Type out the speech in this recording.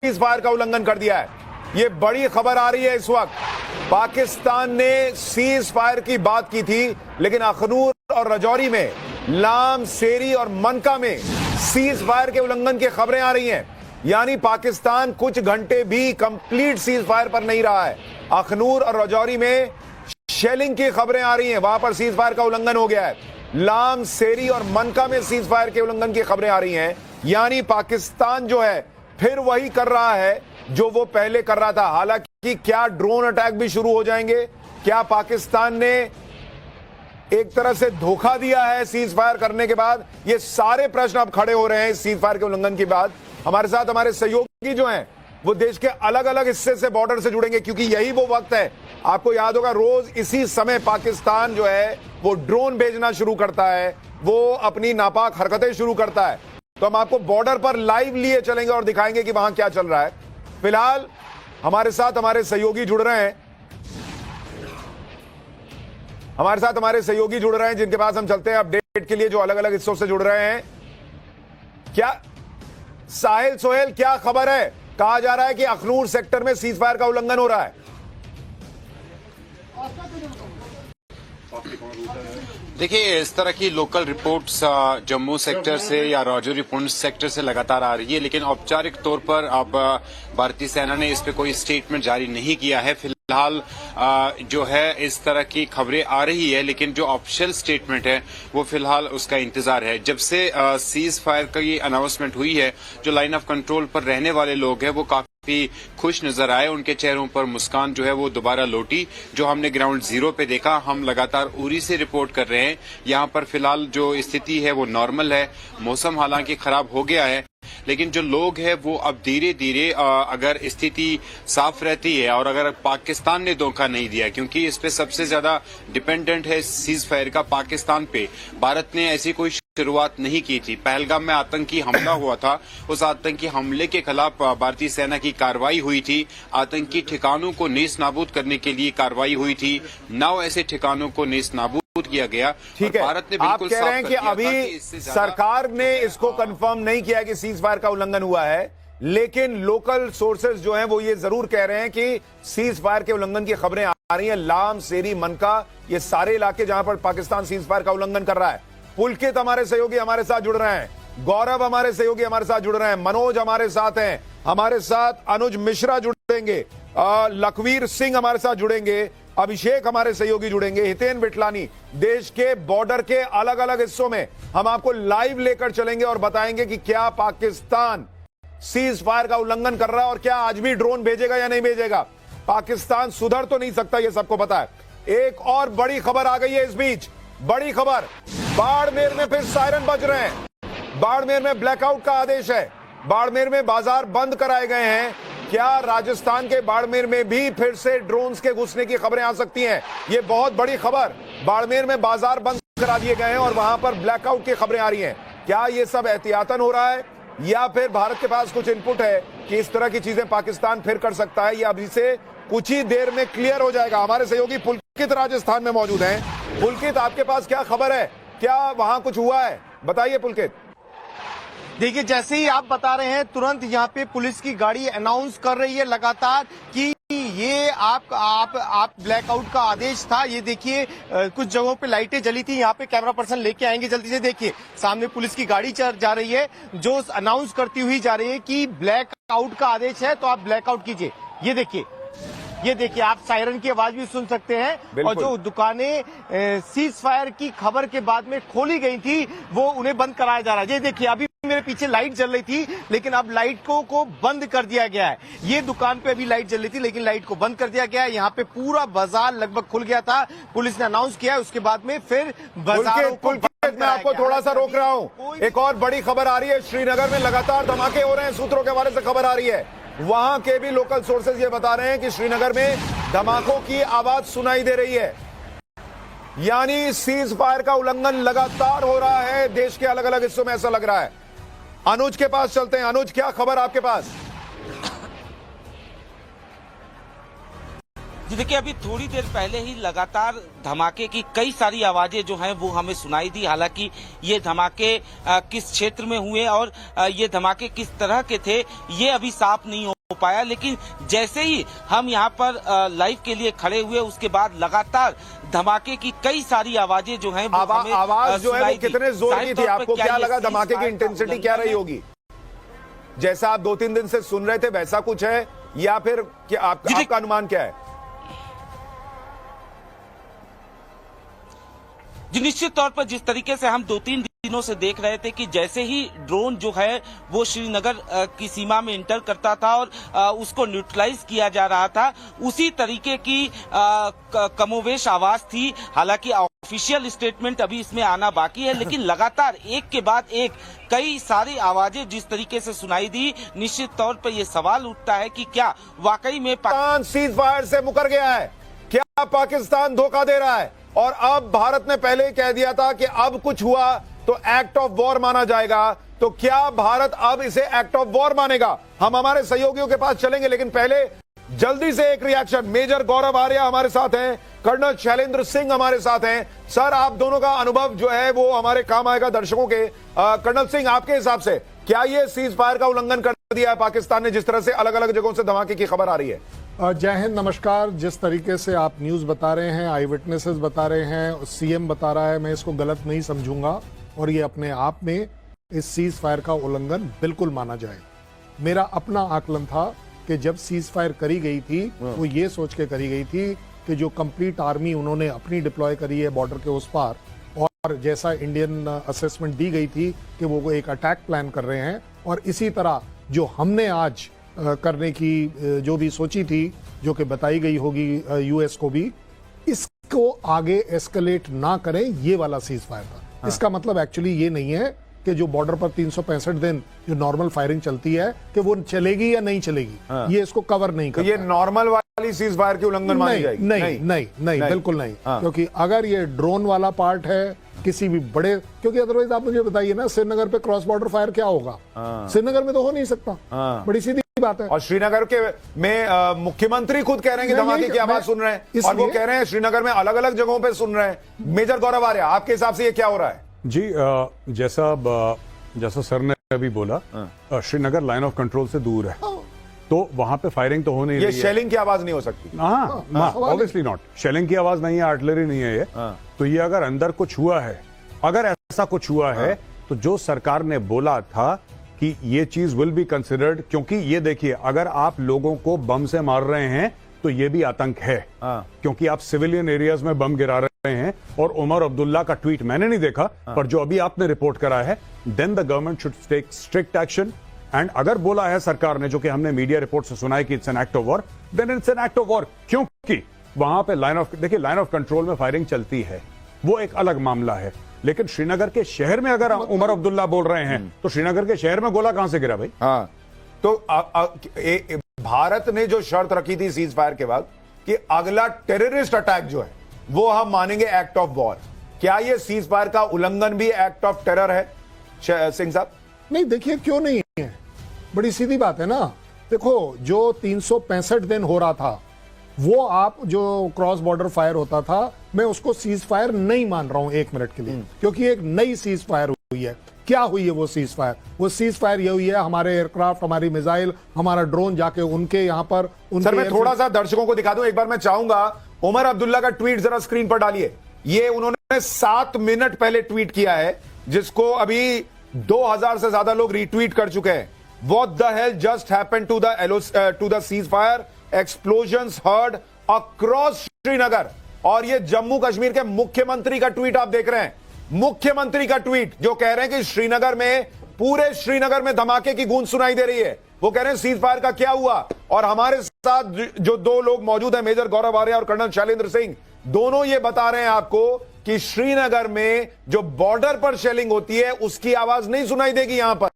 Cease fire का उल्लंघन कर दिया है। ये बड़ी खबर आ रही है इस वक्त। पाकिस्तान ने सीज फायर की बात की थी, लेकिन अखनूर और राजौरी में, लाम, सेरी और मनका में सीज फायर के उल्लंघन की खबरें आ रही हैं। यानी पाकिस्तान कुछ घंटे भी कंप्लीट सीज फायर पर नहीं रहा है। अखनूर और राजौरी में शेलिंग की खबरें आ रही हैं, वहां पर सीज फायर का उल्लंघन हो गया है। लाम, सेरी और मनका में सीज फायर के उल्लंघन की खबरें आ रही हैं। यानी पाकिस्तान जो है फिर वही कर रहा है जो वो पहले कर रहा था। हालांकि क्या ड्रोन अटैक भी शुरू हो जाएंगे? क्या पाकिस्तान ने एक तरह से धोखा दिया है सीज फायर करने के बाद? ये सारे प्रश्न अब खड़े हो रहे हैं सीज फायर के उल्लंघन के बाद। हमारे साथ हमारे सहयोगी जो हैं वो देश के अलग अलग हिस्से से, बॉर्डर से जुड़ेंगे, क्योंकि यही वो वक्त है। आपको याद होगा रोज इसी समय पाकिस्तान जो है वो ड्रोन भेजना शुरू करता है, वो अपनी नापाक हरकतें शुरू करता है। तो हम आपको बॉर्डर पर लाइव लिए चलेंगे और दिखाएंगे कि वहां क्या चल रहा है। फिलहाल हमारे साथ हमारे सहयोगी जुड़ रहे हैं, जिनके पास हम चलते हैं अपडेट के लिए, जो अलग अलग हिस्सों से जुड़ रहे हैं। क्या साहिल, सोहेल, क्या खबर है? कहा जा रहा है कि अखनूर सेक्टर में सीज फायर का उल्लंघन हो रहा है। देखिए, इस तरह की लोकल रिपोर्ट्स जम्मू सेक्टर से या राजौरी पुंछ सेक्टर से लगातार आ रही है, लेकिन औपचारिक तौर पर अब भारतीय सेना ने इस पे कोई स्टेटमेंट जारी नहीं किया है। फिलहाल जो है इस तरह की खबरें आ रही है, लेकिन जो ऑफिशियल स्टेटमेंट है वो फिलहाल उसका इंतजार है। जब से सीज फायर की अनाउंसमेंट हुई है, जो लाइन ऑफ कंट्रोल पर रहने वाले लोग हैं वो काफी खुश नजर आए। उनके चेहरों पर मुस्कान जो है वो दोबारा लौटी, जो हमने ग्राउंड जीरो पे देखा। हम लगातार उरी से रिपोर्ट कर रहे हैं। यहाँ पर फिलहाल जो स्थिति है वो नॉर्मल है। मौसम हालांकि खराब हो गया है, लेकिन जो लोग हैं वो अब धीरे धीरे, अगर स्थिति साफ रहती है और अगर पाकिस्तान ने धोखा नहीं दिया, क्योंकि इस पे सबसे ज्यादा डिपेंडेंट है सीज फायर का पाकिस्तान पे। भारत ने ऐसी कोई शुरुआत नहीं की थी। पहलगाम में आतंकी हमला हुआ था, उस आतंकी हमले के खिलाफ भारतीय सेना की कार्रवाई हुई थी। आतंकी ठिकानों को नेस्त नाबूद करने के लिए कार्रवाई हुई थी। 9 ऐसे ठिकानों को नेस्त नाबूद किया गया। ठीक है, भारत ने आप कह रहे हैं कि अभी सरकार ने इसको कंफर्म नहीं किया कि सीज फायर का उल्लंघन हुआ है, लेकिन लोकल सोर्सेज जो हैं वो ये जरूर कह रहे हैं कि सीज फायर के उल्लंघन की खबरें आ रही हैं। लाम, सेरी, मनका, ये सारे इलाके जहां पर पाकिस्तान सीज फायर का उल्लंघन कर रहा है। पुलकित हमारे सहयोगी हमारे साथ जुड़ रहे हैं, गौरव हमारे सहयोगी हमारे साथ जुड़ रहे हैं, मनोज हमारे साथ हैं, हमारे साथ अनुज मिश्रा जुड़ेंगे, लखवीर सिंह हमारे साथ जुड़ेंगे, अभिषेक हमारे सहयोगी जुड़ेंगे, हितेन बिटलानी। देश के बॉर्डर के अलग अलग हिस्सों में हम आपको लाइव लेकर चलेंगे और बताएंगे कि क्या पाकिस्तान सीज फायर का उल्लंघन कर रहा है और क्या आज भी ड्रोन भेजेगा या नहीं भेजेगा। पाकिस्तान सुधर तो नहीं सकता, यह सबको पता है। एक और बड़ी खबर आ गई है इस बीच, बड़ी खबर। बाड़मेर में फिर सायरन बज रहे हैं। बाड़मेर में ब्लैकआउट का आदेश है। बाड़मेर में बाजार बंद कराए गए हैं। क्या राजस्थान के बाड़मेर में भी फिर से ड्रोन्स के घुसने की खबरें आ सकती हैं? ये बहुत बड़ी खबर। बाड़मेर में बाजार बंद करा दिए गए हैं और वहां पर ब्लैकआउट की खबरें आ रही हैं। क्या ये सब एहतियातन हो रहा है या फिर भारत के पास कुछ इनपुट है कि इस तरह की चीजें पाकिस्तान फिर कर सकता है? या अभी से कुछ ही देर में क्लियर हो जाएगा। हमारे सहयोगी पुलकित राजस्थान में मौजूद हैं। पुलकित, आपके पास क्या खबर है? क्या वहां कुछ हुआ है? बताइए पुलकित। देखिए, जैसे ही आप बता रहे हैं, तुरंत यहाँ पे पुलिस की गाड़ी अनाउंस कर रही है लगातार कि ये आप ब्लैकआउट का आदेश था। ये देखिए, कुछ जगहों पे लाइटें जली थी। यहाँ पे कैमरा पर्सन लेके आएंगे जल्दी से। देखिए, सामने पुलिस की गाड़ी जा रही है जो अनाउंस करती हुई जा रही है कि ब्लैकआउट का आदेश है, तो आप ब्लैकआउट कीजिए। ये देखिए, आप सायरन की आवाज भी सुन सकते हैं। और जो दुकानें सीज फायर की खबर के बाद में खोली गई थी, वो उन्हें बंद कराया जा रहा है। ये देखिए, अभी मेरे पीछे लाइट जल रही थी, लेकिन अब लाइट को बंद कर दिया गया है। ये दुकान पे अभी लाइट जल रही थी, लेकिन लाइट को बंद कर दिया गया है। यहाँ पे पूरा बाजार लगभग खुल गया था। पुलिस ने अनाउंस किया है, उसके बाद में फिर बाजारों को मैं आपको थोड़ा सा रोक रहा हूँ। एक और बड़ी खबर आ रही है। श्रीनगर में लगातार धमाके हो रहे हैं। सूत्रों के हवाले से खबर आ रही है, वहां के भी लोकल सोर्सेज ये बता रहे हैं कि श्रीनगर में धमाकों की आवाज सुनाई दे रही है। यानी सीज फायर का उल्लंघन लगातार हो रहा है देश के अलग अलग हिस्सों में, ऐसा लग रहा है। अनुज के पास चलते हैं। अनुज, क्या खबर आपके पास? जी देखिए, अभी थोड़ी देर पहले ही लगातार धमाके की कई सारी आवाजें जो हैं वो हमें सुनाई दी। हालांकि ये धमाके किस क्षेत्र में हुए और ये धमाके किस तरह के थे ये अभी साफ नहीं हो पाया, लेकिन जैसे ही हम यहाँ पर लाइव के लिए खड़े हुए उसके बाद लगातार धमाके की कई सारी आवाजें जो हैं वो हमें आवाज जो है वो कितने जोर की थी? आपको क्या लगा धमाके की इंटेंसिटी क्या रही होगी? जैसा आप 2-3 दिन से सुन रहे थे वैसा कुछ है या फिर क्या आपका अनुमान क्या है? जी निश्चित तौर पर जिस तरीके से हम 2-3 दिनों से देख रहे थे कि जैसे ही ड्रोन जो है वो श्रीनगर की सीमा में इंटर करता था और उसको न्यूट्रलाइज किया जा रहा था, उसी तरीके की कमोवेश आवाज थी। हालांकि ऑफिशियल स्टेटमेंट अभी इसमें आना बाकी है, लेकिन लगातार एक के बाद एक कई सारी आवाजें जिस तरीके से सुनाई दी, निश्चित तौर पर यह सवाल उठता है कि क्या वाकई में पाकिस्तान सीज फायर से मुकर गया है? क्या पाकिस्तान धोखा दे रहा है? और अब भारत ने पहले ही कह दिया था कि अब कुछ हुआ तो एक्ट ऑफ वॉर माना जाएगा, तो क्या भारत अब इसे एक्ट ऑफ वॉर मानेगा? हम हमारे सहयोगियों के पास चलेंगे, लेकिन पहले जल्दी से एक रिएक्शन। मेजर गौरव आर्या हमारे साथ हैं, कर्नल शैलेंद्र सिंह हमारे साथ हैं। सर, आप दोनों का अनुभव जो है वो हमारे काम आएगा दर्शकों के। कर्नल सिंह, आपके हिसाब से क्या ये सीज फायर का उल्लंघन कर दिया है पाकिस्तान ने, जिस तरह से अलग अलग जगहों से धमाके की खबर आ रही है? जय हिंद, नमस्कार। जिस तरीके से आप न्यूज बता रहे हैं, आई विटनेसेस बता रहे हैं, सीएम बता रहा है, मैं इसको गलत नहीं समझूंगा और ये अपने आप में इस सीज फायर का उल्लंघन बिल्कुल माना जाए। मेरा अपना आकलन था कि जब सीज फायर करी गई थी वो ये सोच के करी गई थी कि जो कंप्लीट आर्मी उन्होंने अपनी डिप्लॉय करी है बॉर्डर के उस पार, और जैसा इंडियन असेसमेंट दी गई थी कि वो एक अटैक प्लान कर रहे हैं, और इसी तरह जो हमने आज करने की जो भी सोची थी, जो कि बताई गई होगी यूएस को भी, इसको आगे एस्केलेट ना करें, ये वाला सीज फायर था। इसका मतलब एक्चुअली ये नहीं है कि जो बॉर्डर पर 365 दिन जो नॉर्मल फायरिंग चलती है कि वो चलेगी या नहीं चलेगी, ये इसको कवर नहीं करता। तो ये नॉर्मल वाली सीज फायर की उल्लंघन मानी जाएगी? नहीं, बिल्कुल नहीं। क्योंकि अगर ये ड्रोन वाला पार्ट है किसी भी बड़े, क्योंकि अदरवाइज आप मुझे बताइए ना, श्रीनगर पे क्रॉस बॉर्डर फायर क्या होगा? श्रीनगर में तो हो नहीं सकता। बड़ी सीधी बात है। और श्रीनगर के में मुख्यमंत्री खुद कह रहे हैं कि धमाके की आवाज सुन रहे हैं, और वो कह रहे हैं श्रीनगर में अलग अलग जगहों पे सुन रहे हैं। मेजर गौरव आर्या, आपके हिसाब से ये क्या हो रहा है? जी, जैसा सर ने अभी बोला, श्रीनगर लाइन ऑफ कंट्रोल से दूर है, तो वहां पे फायरिंग तो हो नहीं रही है। ये शेलिंग की आवाज नहीं हो सकती? हाँ, ऑब्वियसली नॉट। शेलिंग की आवाज नहीं है, आर्टिलरी नहीं है ये। तो ये अगर अंदर कुछ हुआ है, अगर ऐसा कुछ हुआ है, तो जो सरकार ने बोला था कि ये चीज विल बी कंसिडर्ड, क्योंकि ये देखिए, अगर आप लोगों को बम से मार रहे हैं तो ये भी आतंक है, क्योंकि आप सिविलियन एरियाज में बम गिरा रहे हैं। और उमर अब्दुल्ला का ट्वीट मैंने नहीं देखा, पर जो अभी आपने रिपोर्ट करा है, then the government should take strict action. And अगर बोला है सरकार ने, जो कि हमने मीडिया रिपोर्ट से सुना है कि it's an act of war, then it's an act of war. क्योंकि वहां पे देखिए लाइन ऑफ कंट्रोल में फायरिंग चलती है, वो एक अलग मामला है। लेकिन श्रीनगर के शहर में अगर उमर अब्दुल्ला बोल रहे हैं, तो श्रीनगर के शहर में गोला कहां से गिरा भाई? हाँ, तो भारत ने जो शर्त रखी थी सीज फायर के बाद कि अगला टेररिस्ट अटैक जो है वो हम मानेंगे एक्ट ऑफ वॉर, क्या ये सीज फायर का उल्लंघन भी एक्ट ऑफ टेरर है सिंह साहब? नहीं, देखिए क्यों नहीं है, बड़ी सीधी बात है ना। देखो, जो 365 दिन हो रहा था, वो आप जो क्रॉस बॉर्डर फायर होता था, मैं उसको सीज फायर नहीं मान रहा हूं एक मिनट के लिए, क्योंकि एक नई सीज फायर हुई है। क्या हुई है वो सीज फायर? वो सीज फायर ये हुई है, हमारे एयरक्राफ्ट, हमारी मिसाइल, हमारा ड्रोन जाके उनके यहाँ पर सर, मैं थोड़ा सा दर्शकों को दिखा दूं एक बार। मैं चाहूंगा उमर अब्दुल्ला का ट्वीट जरा स्क्रीन पर डालिए। ये उन्होंने 7 मिनट पहले ट्वीट किया है, जिसको अभी 2000 से ज्यादा लोग रीट्वीट कर चुके हैं। What the hell just happened to the ceasefire? Explosions heard across Srinagar. और ये जम्मू कश्मीर के मुख्यमंत्री का ट्वीट आप देख रहे हैं, मुख्यमंत्री का ट्वीट, जो कह रहे हैं कि श्रीनगर में, पूरे श्रीनगर में धमाके की गूंज सुनाई दे रही है। वो कह रहे हैं सीज फायर का क्या हुआ। और हमारे साथ जो 2 लोग मौजूद हैं, मेजर गौरव आर्या और कर्नल शैलेंद्र सिंह, दोनों ये बता रहे हैं आपको कि श्रीनगर में जो बॉर्डर पर शेलिंग होती है उसकी आवाज नहीं सुनाई देगी यहां पर।